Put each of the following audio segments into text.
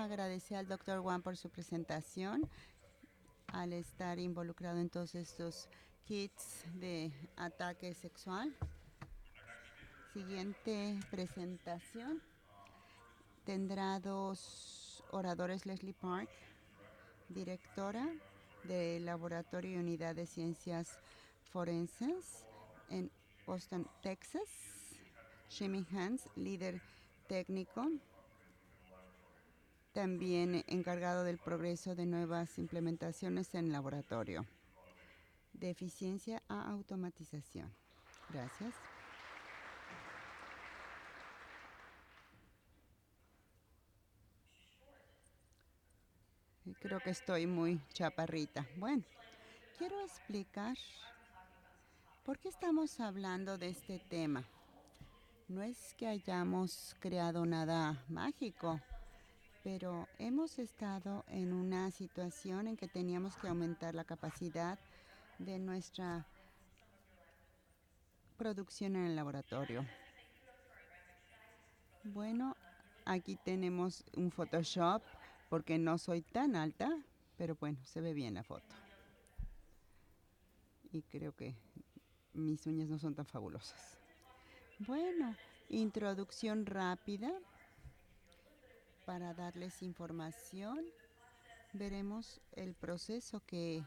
agradecer al Dr. Wang por su presentación, al estar involucrado en todos estos kits de ataque sexual. Siguiente presentación. Tendrá dos oradores: Leslie Park, directora del Laboratorio y Unidad de Ciencias Forenses en Austin, Texas. Jimmy Hans, líder técnico, también encargado del progreso de nuevas implementaciones en laboratorio. De eficiencia a automatización. Gracias. Creo que estoy muy chaparrita. Bueno, quiero explicar por qué estamos hablando de este tema. No es que hayamos creado nada mágico, pero hemos estado en una situación en que teníamos que aumentar la capacidad de nuestra producción en el laboratorio. Bueno, aquí tenemos un Photoshop porque no soy tan alta, pero bueno, se ve bien la foto. Y creo que mis uñas no son tan fabulosas. Bueno, introducción rápida para darles información. Veremos el proceso que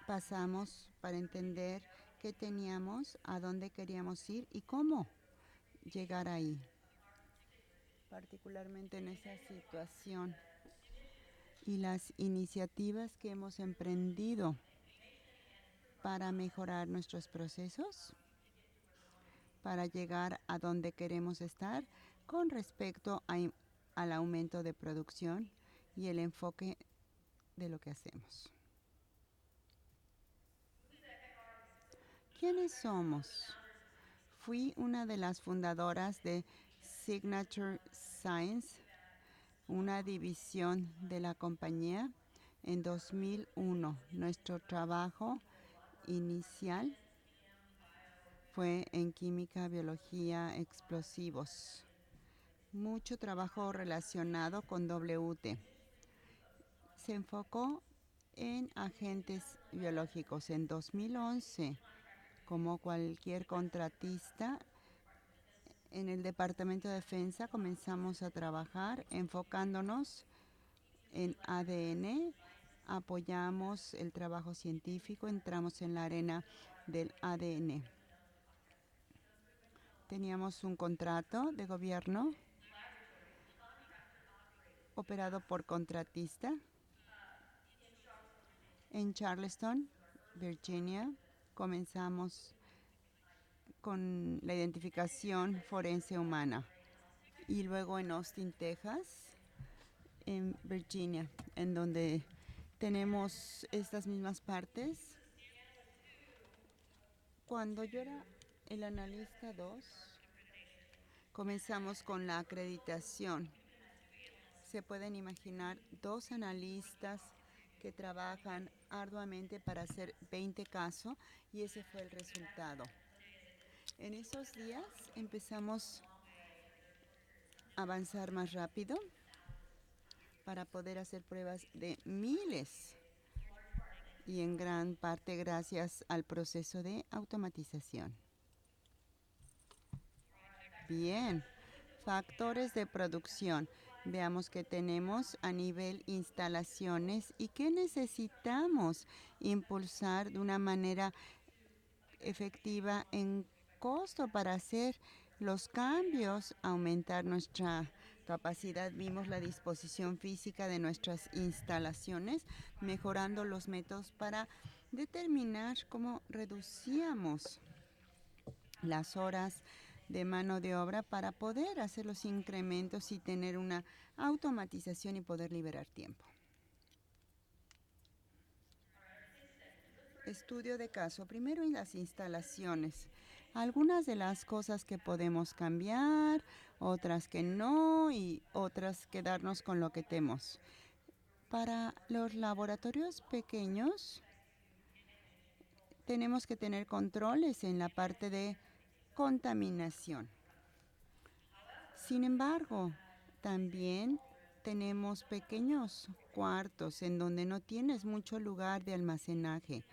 pasamos para entender qué teníamos, a dónde queríamos ir y cómo llegar ahí, particularmente en esa situación, y las iniciativas que hemos emprendido para mejorar nuestros procesos, para llegar a donde queremos estar con respecto al aumento de producción y el enfoque de lo que hacemos. ¿Quiénes somos? Fui una de las fundadoras de Signature Science, una división de la compañía, en 2001. Nuestro trabajo inicial fue en química, biología, explosivos. Mucho trabajo relacionado con WT. Se enfocó en agentes biológicos. En 2011, como cualquier contratista, en el Departamento de Defensa comenzamos a trabajar enfocándonos en ADN, apoyamos el trabajo científico, entramos en la arena del ADN. Teníamos un contrato de gobierno operado por contratista en Charleston, Virginia. Comenzamos con la identificación forense humana y luego en Austin, Texas, en Virginia, en donde tenemos estas mismas partes. Cuando yo era el analista 2, comenzamos con la acreditación. Se pueden imaginar 2 analistas que trabajan arduamente para hacer 20 casos, y ese fue el resultado. En esos días empezamos a avanzar más rápido para poder hacer pruebas de miles, y en gran parte gracias al proceso de automatización. Bien, factores de producción. Veamos qué tenemos a nivel instalaciones y qué necesitamos impulsar de una manera efectiva en costo para hacer los cambios, aumentar nuestra capacidad. Vimos la disposición física de nuestras instalaciones, mejorando los métodos para determinar cómo reducíamos las horas de mano de obra para poder hacer los incrementos y tener una automatización y poder liberar tiempo. Estudio de caso. Primero, en las instalaciones. Algunas de las cosas que podemos cambiar, otras que no, y otras quedarnos con lo que tenemos. Para los laboratorios pequeños, tenemos que tener controles en la parte de contaminación. Sin embargo, también tenemos pequeños cuartos en donde no tienes mucho lugar de almacenaje.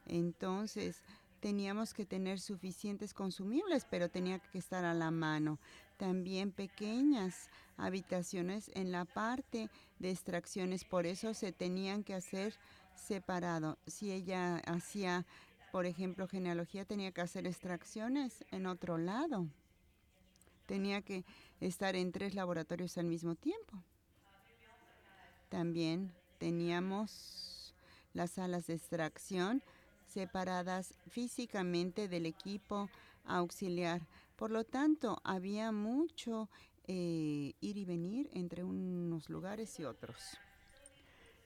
Entonces, teníamos que tener suficientes consumibles, pero tenía que estar a la mano. También pequeñas habitaciones en la parte de extracciones, por eso se tenían que hacer separado. Si ella hacía, por ejemplo, genealogía, tenía que hacer extracciones en otro lado. Tenía que estar en 3 laboratorios al mismo tiempo. También teníamos las salas de extracción separadas físicamente del equipo auxiliar. Por lo tanto, había mucho ir y venir entre unos lugares y otros.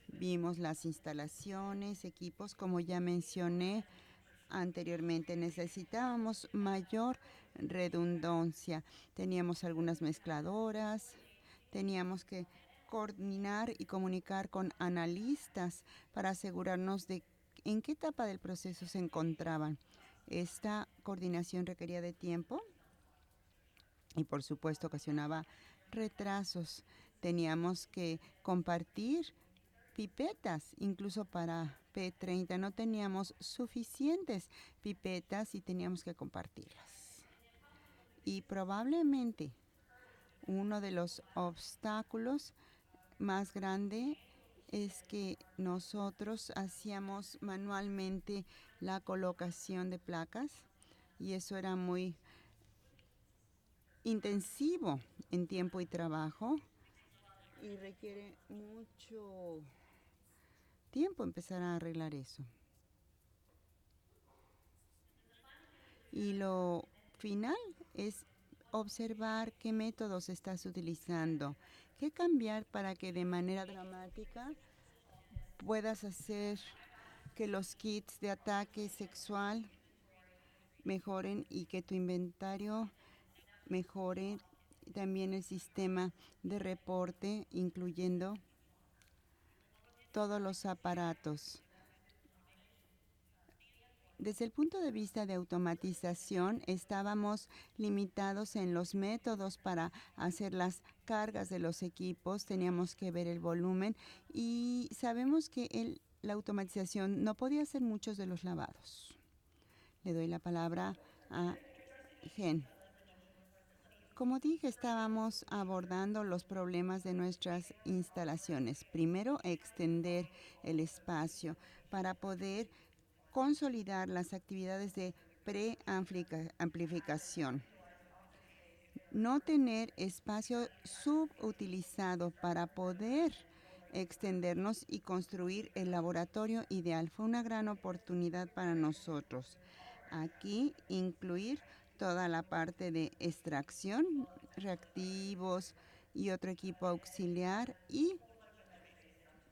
Vimos las instalaciones, equipos, como ya mencioné anteriormente. Necesitábamos mayor redundancia. Teníamos algunas mezcladoras, teníamos que coordinar y comunicar con analistas para asegurarnos de en qué etapa del proceso se encontraban. Esta coordinación requería de tiempo y por supuesto ocasionaba retrasos. Teníamos que compartir pipetas, incluso para P30 no teníamos suficientes pipetas y teníamos que compartirlas. Y probablemente uno de los obstáculos más grande es que nosotros hacíamos manualmente la colocación de placas y eso era muy intensivo en tiempo y trabajo y requiere mucho tiempo empezar a arreglar eso. Y lo final es observar qué métodos estás utilizando, qué cambiar para que de manera dramática puedas hacer que los kits de ataque sexual mejoren y que tu inventario mejore. También el sistema de reporte, incluyendo todos los aparatos. Desde el punto de vista de automatización, estábamos limitados en los métodos para hacer las cargas de los equipos, teníamos que ver el volumen y sabemos que la automatización no podía hacer muchos de los lavados. Le doy la palabra a Gen. Como dije, estábamos abordando los problemas de nuestras instalaciones. Primero, extender el espacio para poder consolidar las actividades de preamplificación. No tener espacio subutilizado para poder extendernos y construir el laboratorio ideal. Fue una gran oportunidad para nosotros. Aquí incluir toda la parte de extracción, reactivos y otro equipo auxiliar y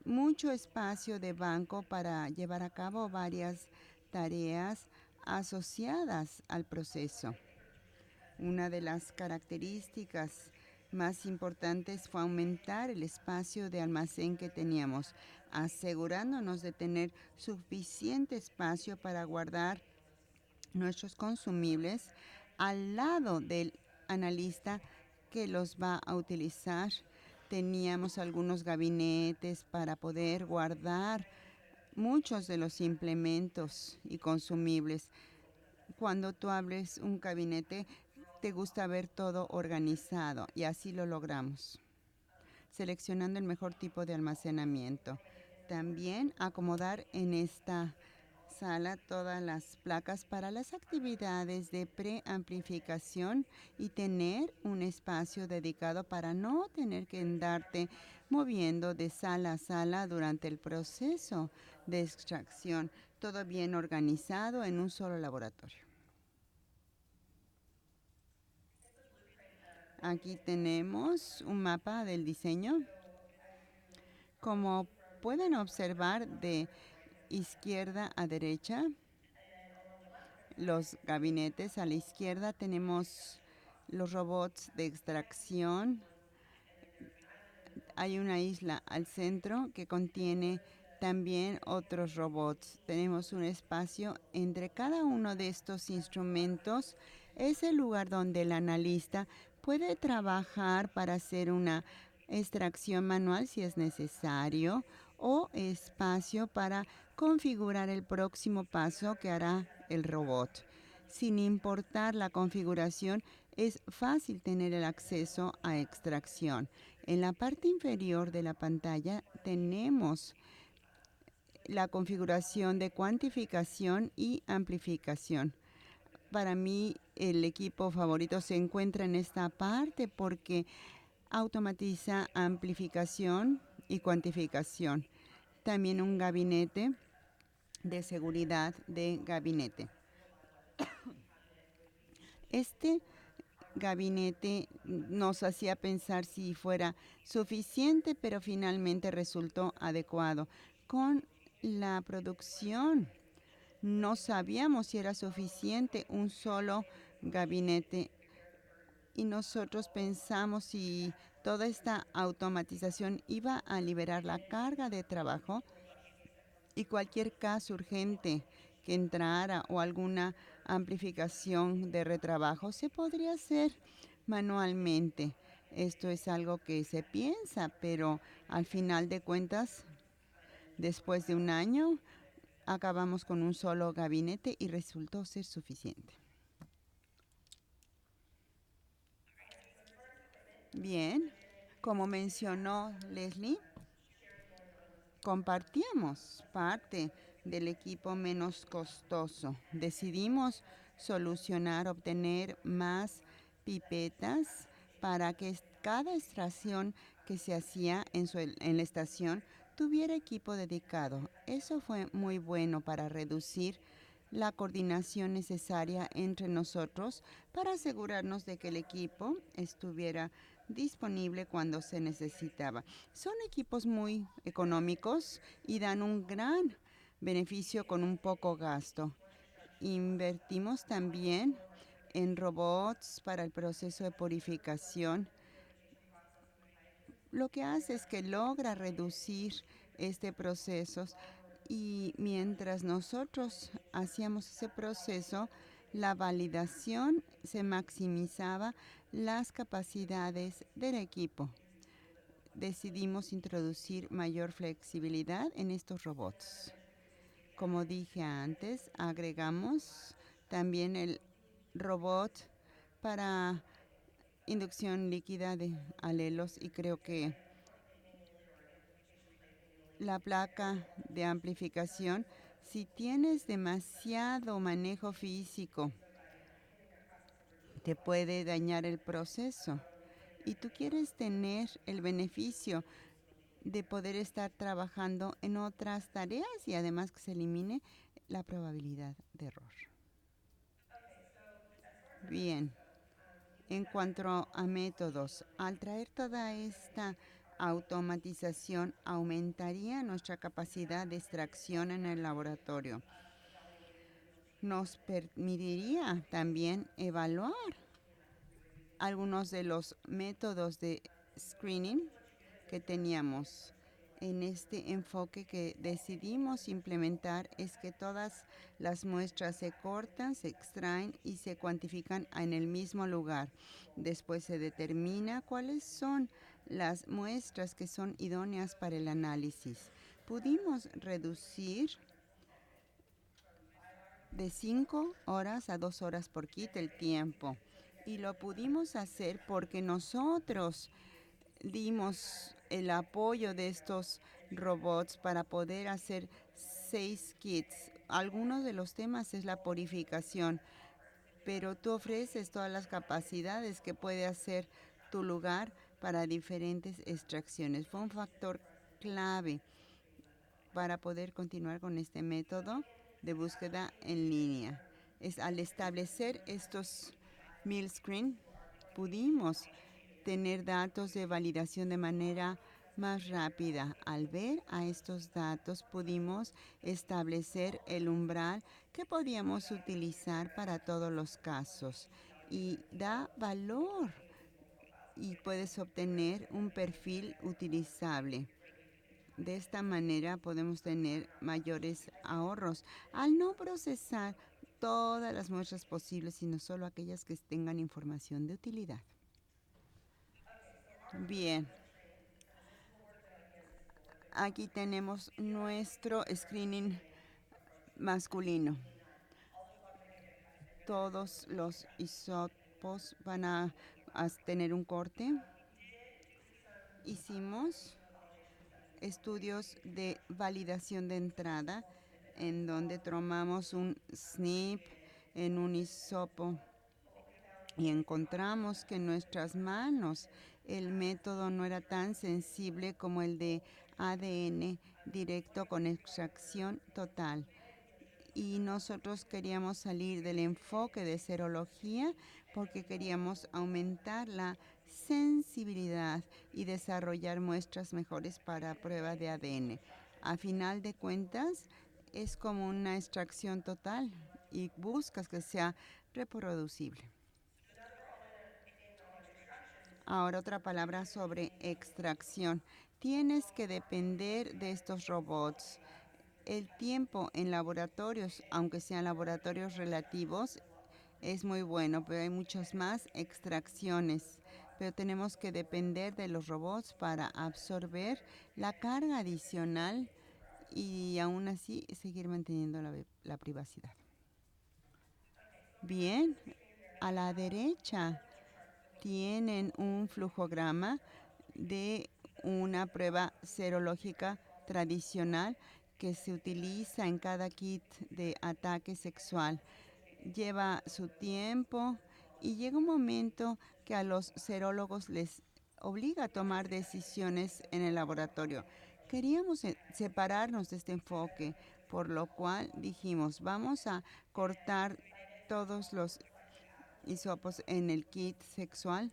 mucho espacio de banco para llevar a cabo varias tareas asociadas al proceso. Una de las características más importantes fue aumentar el espacio de almacén que teníamos, asegurándonos de tener suficiente espacio para guardar nuestros consumibles al lado del analista que los va a utilizar. Teníamos algunos gabinetes para poder guardar muchos de los implementos y consumibles. Cuando tú abres un gabinete, te gusta ver todo organizado y así lo logramos, seleccionando el mejor tipo de almacenamiento. También acomodar en esta sala todas las placas para las actividades de preamplificación y tener un espacio dedicado para no tener que andarte moviendo de sala a sala durante el proceso de extracción. Todo bien organizado en un solo laboratorio. Aquí tenemos un mapa del diseño. Como pueden observar, de izquierda a derecha, los gabinetes. A la izquierda tenemos los robots de extracción. Hay una isla al centro que contiene también otros robots. Tenemos un espacio entre cada uno de estos instrumentos. Es el lugar donde el analista puede trabajar para hacer una extracción manual si es necesario o espacio para configurar el próximo paso que hará el robot. Sin importar la configuración, es fácil tener el acceso a extracción. En la parte inferior de la pantalla tenemos la configuración de cuantificación y amplificación. Para mí, el equipo favorito se encuentra en esta parte porque automatiza amplificación y cuantificación. También un gabinete de seguridad de gabinete. Este gabinete nos hacía pensar si fuera suficiente, pero finalmente resultó adecuado. Con la producción no sabíamos si era suficiente un solo gabinete y nosotros pensamos si toda esta automatización iba a liberar la carga de trabajo y cualquier caso urgente que entrara o alguna amplificación de retrabajo se podría hacer manualmente. Esto es algo que se piensa, pero al final de cuentas, después de un año, acabamos con un solo gabinete y resultó ser suficiente. Bien, como mencionó Leslie, compartíamos parte del equipo menos costoso. Decidimos obtener más pipetas para que cada extracción que se hacía en la estación tuviera equipo dedicado. Eso fue muy bueno para reducir la coordinación necesaria entre nosotros para asegurarnos de que el equipo estuviera disponible cuando se necesitaba. Son equipos muy económicos y dan un gran beneficio con un poco gasto. Invertimos también en robots para el proceso de purificación. Lo que hace es que logra reducir este proceso y mientras nosotros hacíamos ese proceso, la validación se maximizaba las capacidades del equipo. Decidimos introducir mayor flexibilidad en estos robots. Como dije antes, agregamos también el robot para inducción líquida de alelos y creo que la placa de amplificación, si tienes demasiado manejo físico, te puede dañar el proceso. Y tú quieres tener el beneficio de poder estar trabajando en otras tareas y además que se elimine la probabilidad de error. Bien, en cuanto a métodos, al traer toda esta automatización aumentaría nuestra capacidad de extracción en el laboratorio. Nos permitiría también evaluar algunos de los métodos de screening que teníamos. En este enfoque que decidimos implementar es que todas las muestras se cortan, se extraen y se cuantifican en el mismo lugar. Después se determina cuáles son las muestras que son idóneas para el análisis. Pudimos reducir de 5 horas a 2 horas por kit el tiempo. Y lo pudimos hacer porque nosotros dimos el apoyo de estos robots para poder hacer 6 kits. Algunos de los temas es la purificación, pero tú ofreces todas las capacidades que puede hacer tu lugar para diferentes extracciones. Fue un factor clave para poder continuar con este método de búsqueda en línea. Al establecer estos mill screen, pudimos tener datos de validación de manera más rápida. Al ver a estos datos, pudimos establecer el umbral que podíamos utilizar para todos los casos y da valor y puedes obtener un perfil utilizable. De esta manera podemos tener mayores ahorros al no procesar todas las muestras posibles, sino solo aquellas que tengan información de utilidad. Bien, Aquí tenemos nuestro screening masculino. Todos los isótopos van a tener un corte. Hicimos estudios de validación de entrada en donde tomamos un SNP en un hisopo y encontramos que en nuestras manos el método no era tan sensible como el de ADN directo con extracción total. Y nosotros queríamos salir del enfoque de serología porque queríamos aumentar la sensibilidad y desarrollar muestras mejores para prueba de ADN. A final de cuentas, es como una extracción total y buscas que sea reproducible. Ahora otra palabra sobre extracción. Tienes que depender de estos robots. El tiempo en laboratorios, aunque sean laboratorios relativos, es muy bueno, pero hay muchas más extracciones. Pero tenemos que depender de los robots para absorber la carga adicional y aún así seguir manteniendo la privacidad. Bien, a la derecha tienen un flujograma de una prueba serológica tradicional que se utiliza en cada kit de ataque sexual. Lleva su tiempo y llega un momento que a los serólogos les obliga a tomar decisiones en el laboratorio. Queríamos separarnos de este enfoque, por lo cual dijimos, vamos a cortar todos los hisopos en el kit sexual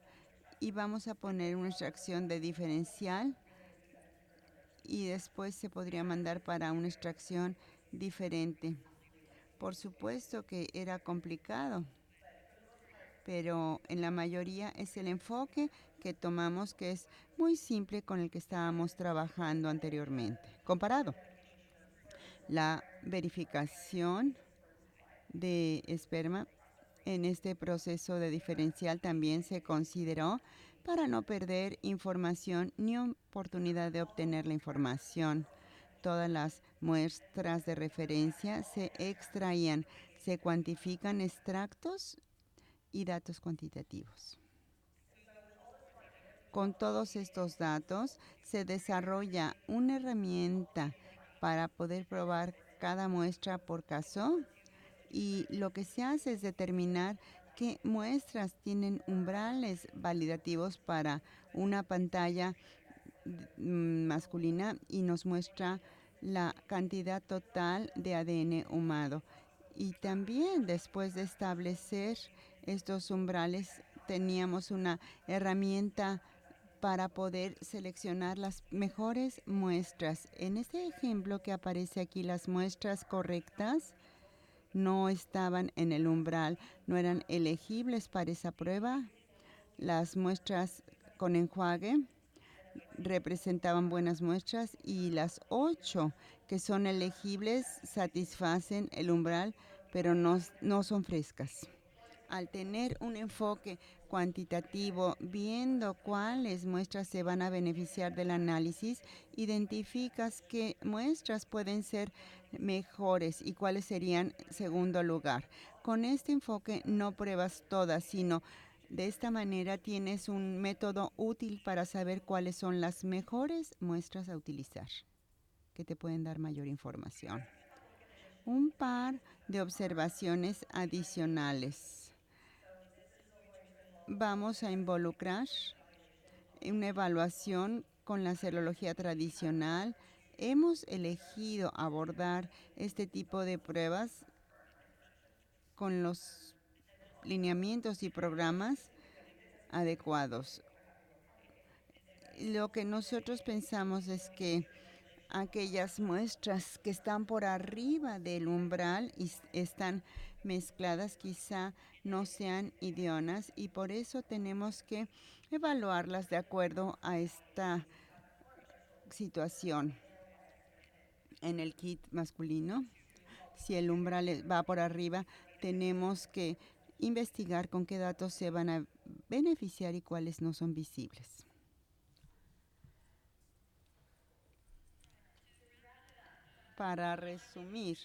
y vamos a poner una extracción de diferencial y después se podría mandar para una extracción diferente. Por supuesto que era complicado, pero en la mayoría es el enfoque que tomamos, que es muy simple con el que estábamos trabajando anteriormente. Comparado, la verificación de esperma en este proceso de diferencial también se consideró para no perder información ni oportunidad de obtener la información. Todas las muestras de referencia se extraían, se cuantifican extractos y datos cuantitativos. Con todos estos datos se desarrolla una herramienta para poder probar cada muestra por caso y lo que se hace es determinar qué muestras tienen umbrales validativos para una pantalla masculina y nos muestra la cantidad total de ADN humano. Y también después de establecer estos umbrales teníamos una herramienta para poder seleccionar las mejores muestras. En este ejemplo que aparece aquí, las muestras correctas no estaban en el umbral, no eran elegibles para esa prueba. Las muestras con enjuague representaban buenas muestras y las 8 que son elegibles satisfacen el umbral, pero no son frescas. Al tener un enfoque cuantitativo, viendo cuáles muestras se van a beneficiar del análisis, identificas qué muestras pueden ser mejores y cuáles serían segundo lugar. Con este enfoque no pruebas todas, sino de esta manera tienes un método útil para saber cuáles son las mejores muestras a utilizar, que te pueden dar mayor información. Un par de observaciones adicionales. Vamos a involucrar una evaluación con la serología tradicional. Hemos elegido abordar este tipo de pruebas con los lineamientos y programas adecuados. Lo que nosotros pensamos es que aquellas muestras que están por arriba del umbral y están mezcladas quizá no sean idóneas y por eso tenemos que evaluarlas de acuerdo a esta situación. En el kit masculino, si el umbral va por arriba, tenemos que investigar con qué datos se van a beneficiar y cuáles no son visibles. Para resumir,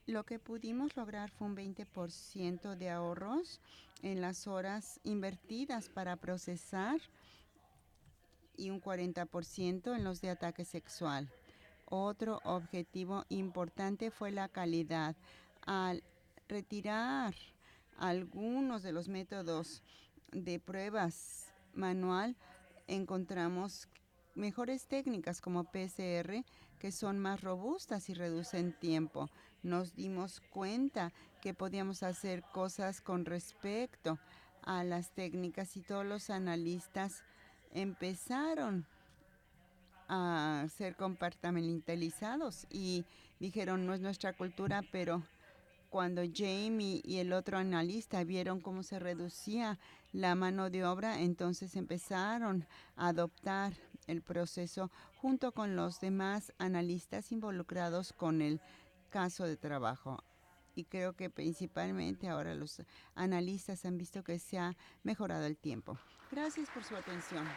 lo que pudimos lograr fue un 20% de ahorros en las horas invertidas para procesar y un 40% en los de ataque sexual. Otro objetivo importante fue la calidad. Al retirar algunos de los métodos de pruebas manual, encontramos mejores técnicas como PCR que son más robustas y reducen tiempo. Nos dimos cuenta que podíamos hacer cosas con respecto a las técnicas y todos los analistas empezaron a ser compartimentalizados y dijeron, no es nuestra cultura, pero cuando Jamie y el otro analista vieron cómo se reducía la mano de obra, entonces empezaron a adoptar el proceso junto con los demás analistas involucrados con el caso de trabajo. Y creo que principalmente ahora los analistas han visto que se ha mejorado el tiempo. Gracias por su atención.